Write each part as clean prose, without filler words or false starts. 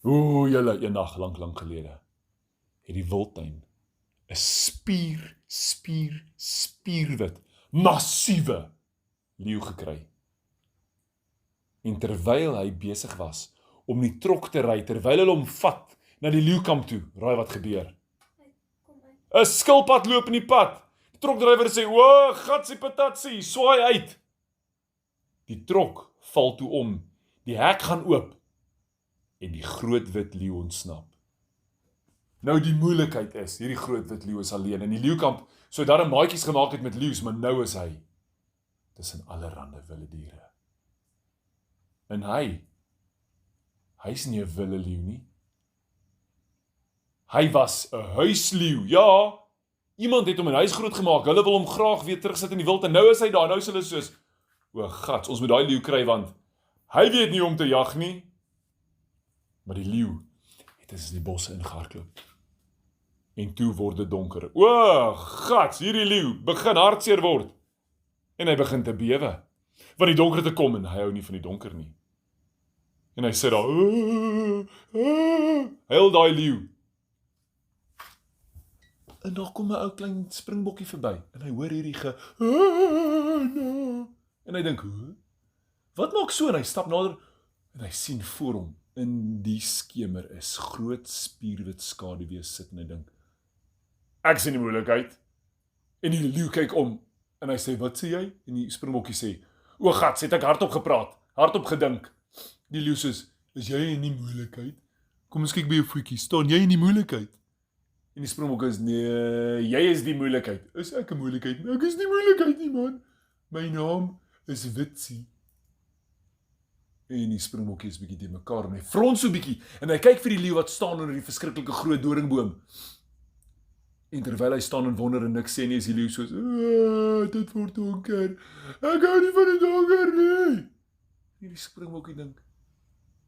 O, julle, eendag lang gelede, het die Wildtuin 'n spierwit, massiewe leeu gekry. En terwyl hy besig was om die trok te ry, terwyl hulle hom vat na die leeukamp toe, raai wat gebeur? 'n skilpad loop in die pad. Die trokdrywer sê, "O, gatsie patatsie, swaai uit." Die trok val toe om, die hek gaan oop en die groot wit leeu ontsnap. Nou die moeilikheid is, hierdie groot wit leeu is alleen en die leeukamp sou daar 'n maatjies gemaak het met leeu's, maar nou is hy tussen allerlei wilde diere. En hy's nie 'n wilde leeu nie. Hy was 'n huisleeu. Ja, iemand het hom in huis groot gemaak. Hulle wil hom graag weer terugsit in die wild en nou is hy daar. Nou is hulle soos, o gats, ons moet daai leeu kry want hy weet nie om te jag nie. Maar die leeu het in die bosse ingehardloop. En toe word dit donker. O gats, hierdie leeu begin hartseer word. En hy begin te bewe. Want die donker te kom en hy hou nie van die donker nie. En hy sê daar, huil daai leeu. En daar kom 'n ou klein springbokkie verby en hy hoor hierdie en hy dink, wat maak so? En hy stap nader en hy sien voor hom in die skemer is groot spierwit skaduwees sit en hy dink, ek sien die moeilikheid. En die leeu kyk om en hy sê, wat sê jy? En die springbokkie sê, o gats, het ek hardop gepraat, hardop gedink. Die leeu sê, is jy in die moeilikheid? Kom ons kyk by jou voetjie, staan jy in die moeilikheid? En die springbok is, nee, jy is die moeilikheid. Is ek 'n moeilikheid? Ek is nie moeilikheid nie, man. My naam is Witsie. En die springbokkie is bietjie te mekaar en hy frons so bietjie en hy kyk vir die leeu wat staan onder die verskriklike groot doringboom. En terwyl hy staan en wonder en niks sê nie, is die leeu soos, dit word donker. Ek hou nie van die donker nie. En die springbokkie dink,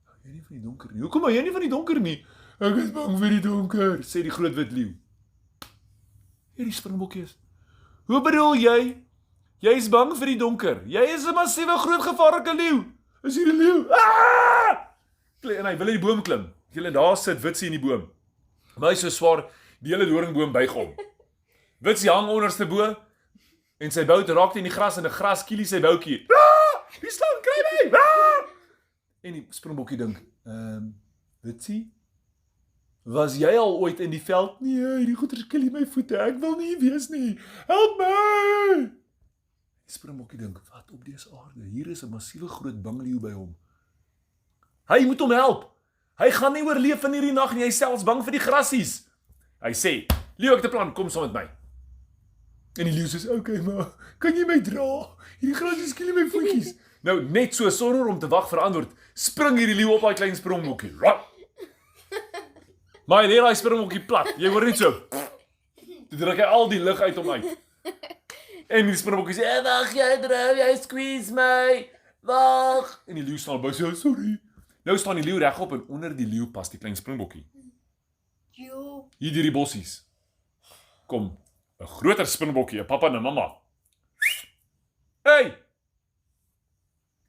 hou jy nie van die donker nie? Hoekom hou jy nie van die donker nie? Ek is bang vir die donker, sê die groot wit leeu. Hierdie springbokkie is, hoe bedoel jy? Jy is bang vir die donker. Jy is 'n massiewe groot gevaarlike leeu. Is hier 'n leeu? En hy wil in die boom klim. Julle daar sit Witsie in die boom. Maar hy is so swaar, die hele doringboom buig hom. Witsie hang onderste bo en sy bout raak in die gras en die gras kielie sy boutjie. Die slang kry my. En die springbokkie dink, Witsie, was jy al ooit in die veld? Nee, die goeie skielie my voete. Ek wil nie wees nie. Help my! Die springbokkie dink, wat op dese aarde? Hier is 'n massiewe groot bangleeu by hom. Hy moet hom help. Hy gaan nie oorleef in hierdie nag nie. Hy is selfs bang vir die grassies. Hy sê, leeu, ek het 'n plan, kom saam met my. En die leeu sê, okay, maar kan jy my dra? Hierdie grassies skielie my voetjies. Nou, net so sonder om te wag vir antwoord, spring hierdie leeu op daai klein springbokkie. Maar hy leer daai springbokkie plat. Jy hoor net so. Toe druk hy al die lug uit hom uit. En die springbokkie sê, wag jy drou, jy squeeze my. Wag. En die leeu staan by sê, sorry. Nou staan die leeu regop en onder die leeu pas die klein springbokkie. Jo. Hier die bossies. Kom, 'n groter springbokkie, 'n pappa en 'n mamma. Hey!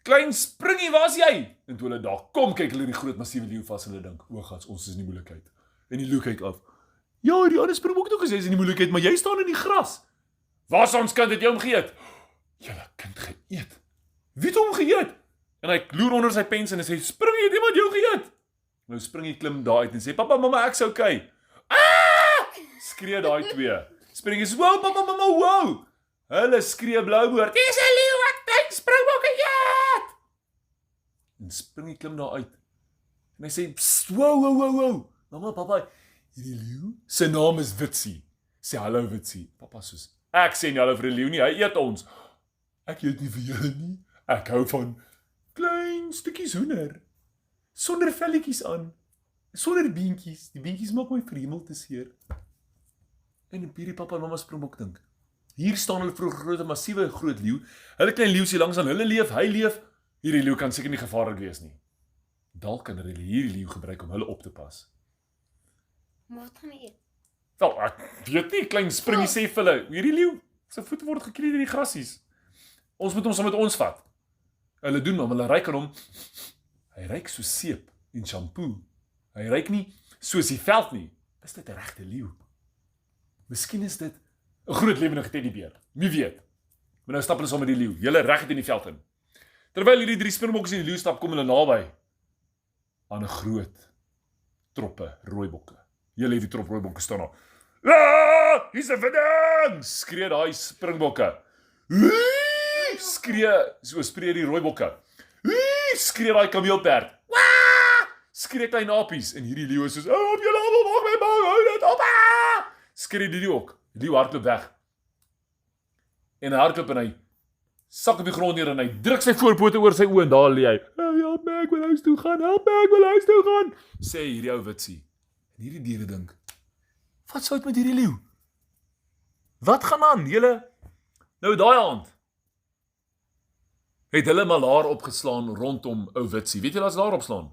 Klein springie, waar's jy? En toe hulle daar kom, kyk hulle die groot massiewe leeu vas en hulle dink, o gats, ons is in die moeilikheid. En die leeu kyk af. Ja, die ander springbok het ook gesê is in die moeilikheid, maar jy staan in die gras. Waar ons kind het jy hom geëet? Julle kind geëet. Wie het hom geëet? En hy loer onder sy pens en hy sê, springie, het iemand jou geëet? Nou springie klim daar uit en sê, papa, mamma, ek's okay. Skree daai twee. Springie sê, wow, papa, mamma, wow. Hulle skree blouboord, dis 'n leeu wat klein springbokke eet. En springie klim daar uit. En hy sê, wow. Mamma, papa, hierdie leeu, sy naam is Witsie. Sê hallo Witsie. Papa soos, ek sê nie hallo vir die leeu nie, hy eet ons. Ek eet nie vir julle nie. Ek hou van klein stukkies hoender. Sonder velletjies aan. Sonder beentjies. Die beentjies maak my verhemel te seer. En hierdie papa en mamma springbok dink. Hier staan hulle vir 'n groot massiewe groot leeu. Hulle klein leeu sien langs aan hulle leef, hy leef. Hierdie leeu kan seker nie gevaarlik wees nie. Dalk kan hulle hierdie leeu gebruik om hulle op te pas. Maar wat gaan hy eet? Wel, ek weet nie, klein springie sê vir hulle, hierdie leeu, sy voete word geklee deur die grassies. Ons moet hom saam met ons vat. Hulle doen hom, hulle ruik aan hom. Hy ruik so seep en shampoo. Hy ryk nie soos die veld nie. Is dit 'n regte leeu? Miskien is dit 'n groot lewendige teddybeer. Wie weet. Maar nou stap hulle saam met die leeu, julle reg in die veld in. Terwyl hierdie 3 springbokke in die leeu stap, kom hulle naby aan 'n groot troppe rooibokke. Julle het die trop rooibokke staan daar. "Ah, hier's 'n verding!" skree daai springbokke. Skree die rooibokke. Skree daai kameelperd. Skree klein apies en hierdie leeu is soos, "Op julle almal, maak my bang, hou dit op!" Skree die leeu ook. Die leeu hardloop weg. En hy hardloop en hy sak op die grond neer en hy druk sy voorpote oor sy oë en daar lê hy. "Help my, ek wil huis toe gaan. Help my, ek wil huis toe gaan." Sê hierdie ou witsie. En hierdie diere dink, "Wat sou dit met hierdie leeu? Wat gaan aan, julle?" Nou daai aand het hulle malaar opgeslaan rondom ou witsie. Weet julle as daar opslaan?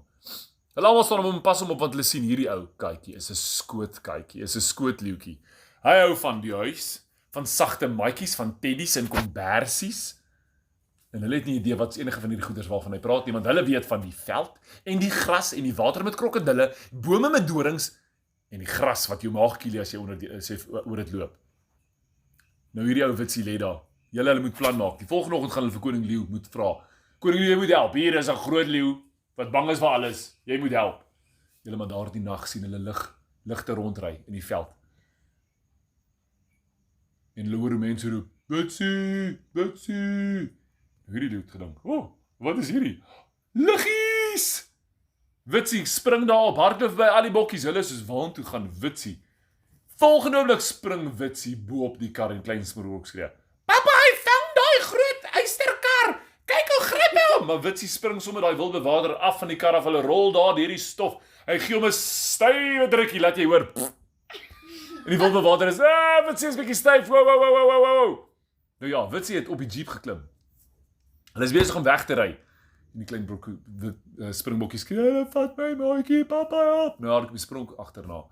Hulle almal staan om pas hom op want hulle sien hierdie ou kykie is 'n skootkykie, is 'n skootleeuetjie. Hy hou van die huis, van sagte maatjies, van teddies en kombersies. En hulle het nie idee wat enige van hierdie goeders waarvan hy praat nie, want hulle weet van die veld en die gras en die water met krokodille, bome met dorings en die gras wat jou maag kiel as jy oor dit loop. Nou hierdie ou witsie lê daar. Hulle moet plan maak. Die volgende oggend gaan hulle vir koning leeu moet vra. "Koning leeu, jy moet help. Hier is 'n groot leeu wat bang is vir alles. Jy moet help." Julle maar daardie nag sien hulle ligte rondry in die veld. En hulle hoor hoe mense roep, "Witsie, witsie." Hierdie leeu het gedink, wat is hierdie? Liggies! Witsie spring daar op, hardloop by al die bokkies. Hulle is soos, "Waartoe gaan Witsie?" Volgende oomblik spring Witsie bo op die kar en klein springbok skree, "Pappa, hy vang daai groot eysterkar. Kyk hoe gryp hy hom." Maar Witsie spring sommer daai wilde water af van die kar af. Hulle rol daar deur die stof. Hy gee hom 'n stywe drukkie, laat jy hoor. En die wilde water is, Witsie is bietjie styf. Wow. Nou ja, Witsie het op die jeep geklim. Hulle is besig om weg te ry. En die klein springbokkie skree, "Vat my maatjie, pappa help." Nou hardloop die springbok agterna.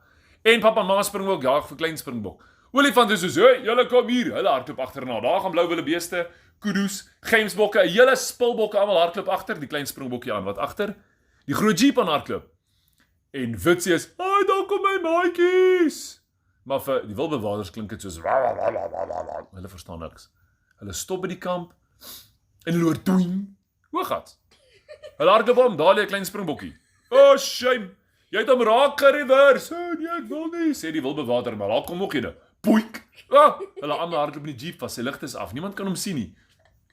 En pappa en mamma springbok jaag vir klein springbok. Olifant is soos, "Hey, julle kom hier." Hulle hardloop agterna. Daar gaan blou wille beeste, kudu's, gemsbokke, 'n hele spilbokke almal hardloop agter die klein springbokkie aan wat agter die groot jeep aan hardloop. En Witsie is, "Daar kom my maatjies." Maar vir die wildbewaarders klink dit soos hulle verstaan niks. Hulle stop by die kamp en hulle hoor doing. Hooggat. Hulle hardloop om, daar lê 'n klein springbokkie. "Oh, shame. Jy het hom raak gereverse." "Nee, ek wil nie," sê die wildbewaarder, maar daar kom nog een. Poink. Hulle almal hardloop in die jeep vas. Sy ligte is af. Niemand kan hom sien nie.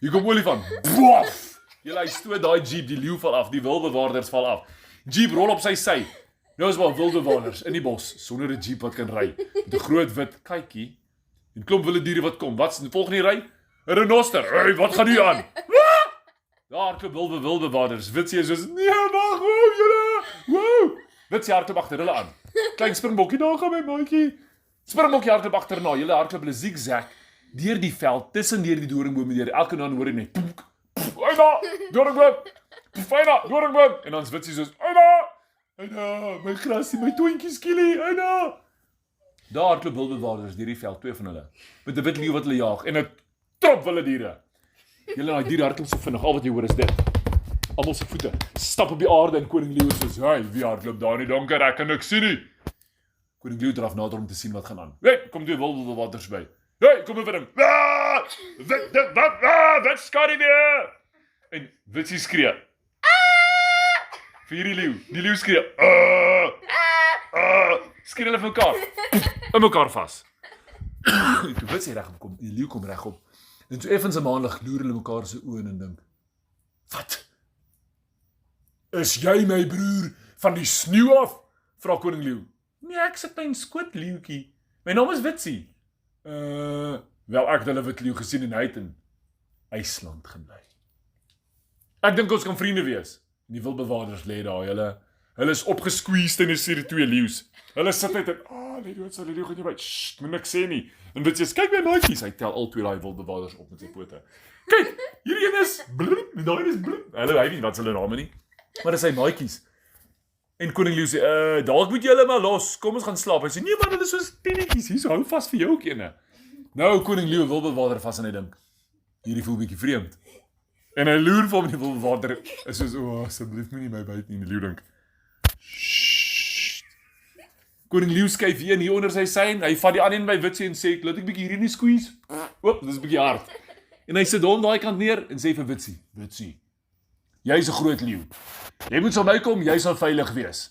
Hier kom Olifant. Bof! Hy stoot daai jeep, die leeu val af, die wildbewaarders val af. Jeep rol op sy sy. Nou is maar wildbewaarders in die bos sonder 'n jeep wat kan ry. Met 'n groot wit kykie en klomp wilde diere wat kom. Wat's in die volgende ry? 'n Renoster. "Hey, wat gaan hier aan?" Daar hardloop wildbewaarders. Witsie is soos, "Nee, wag, julle." Wow! Witsie hardloop agter hulle aan. Klein springbokkie, "Daar gaan my maatjie." Springbokkie hardloop agterna. Julle hardloop hulle zigzag deur die veld, tussen deur die doringbome deur. Elke nou hoor jy net poek. "Eina, doringboom. Eina, doringboom." En dan's Witsie soos, "Eina, my grasie, my toontjies skielie, Eina." Daar hardloop wildbewaarders deur die veld, 2 van hulle, met 'n wit leeu wat hulle jaag en 'n trop wilde diere. Julle daai diere hardloop so vinnig, al wat jy hoor is dit. Almal se voete stap op die aarde en koning leeu soos, "Hey, wie hardloop daar in die donker? Ek kan niks sien nie." Koning leeu draf nader om te sien wat gaan aan. "Hey, kom 2 wildbewaarders by. Hey, kom vir hom. Wat skaar jy?" En Witsie skree. Vir hierdie leeu. Die leeu skree. Skree hulle vir mekaar. In mekaar vas. En toe Witsie regop kom, die leeu kom regop. En so effens 'n maandag loer hulle mekaar se oë en dink, "Wat? Is jy my broer van die sneeu af?" vra koning leeu. "Nee, ek's 'n klein skootleeuetjie. My naam is Witsie." Wel, ek het hulle wit leeu gesien en hy het in IJsland gebly. "Ek dink ons kan vriende wees." En die wildbewaarders lê daar, hulle is opgesqueezed en is hier die 2 leeu's. Hulle sit net en, "Nee, dood, sal die leeu gaan jy by. Sst, moet niks sê nie." En Witsie sê, "Kyk my maatjies." Hy tel al 2 daai wildbewaarders op met sy pote. "Kyk, hierdie een is blum, en daai is blum." Hulle weet nie wat hulle name nie, maar dis sy maatjies. En koning leeu sê, "Dalk moet jy hulle maar los. Kom ons gaan slaap." Hy sê, "Nee man, hulle is soos pinnetjies. Hier, hou vas vir jou ook ene." Nou koning leeu wildbewaarder vas en hy dink, hierdie voel bietjie vreemd. En hy loer vir hom die wildbewaarder is soos, "Asseblief moenie my byt nie." En die leeu dink, "Shh. Koning Leeu skuif hier onder sy sein, hy vat die ander een by Witsie en sê, laat ek bietjie hierdie squeeze. Oop, dis 'n bietjie hard. En hy sit hom daai kant neer en sê vir Witsie, Witsie, jy's 'n groot leeu. Jy moet saam my kom, jy sal veilig wees.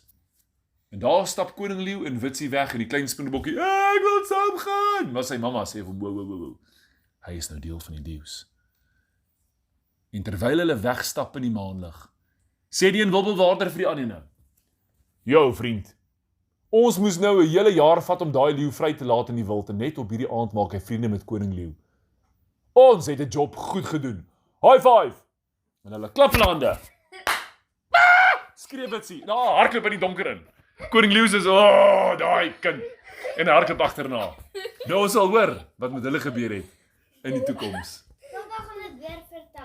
En daar stap Koning Leeu en Witsie weg en die klein spinnebokkie, ek wil saam gaan. Maar sy mamma sê vir hom, wow. Hy is nou deel van die leeu's. En terwyl hulle wegstap in die maanlig, sê die een wilbelwaarder vir die ander nou, jou vriend, ons moes nou 'n hele jaar vat om daai leeu vry te laat in die wild en net op hierdie aand maak hy vriende met Koning Leeu. Ons het 'n job goed gedoen. High five! En hulle klap hulle hande. Skree Witsie, hardloop in die donker in. Koning Leeu sê, daai kind. En hy hardloop agterna. Nou ons sal hoor wat met hulle gebeur het in die toekoms.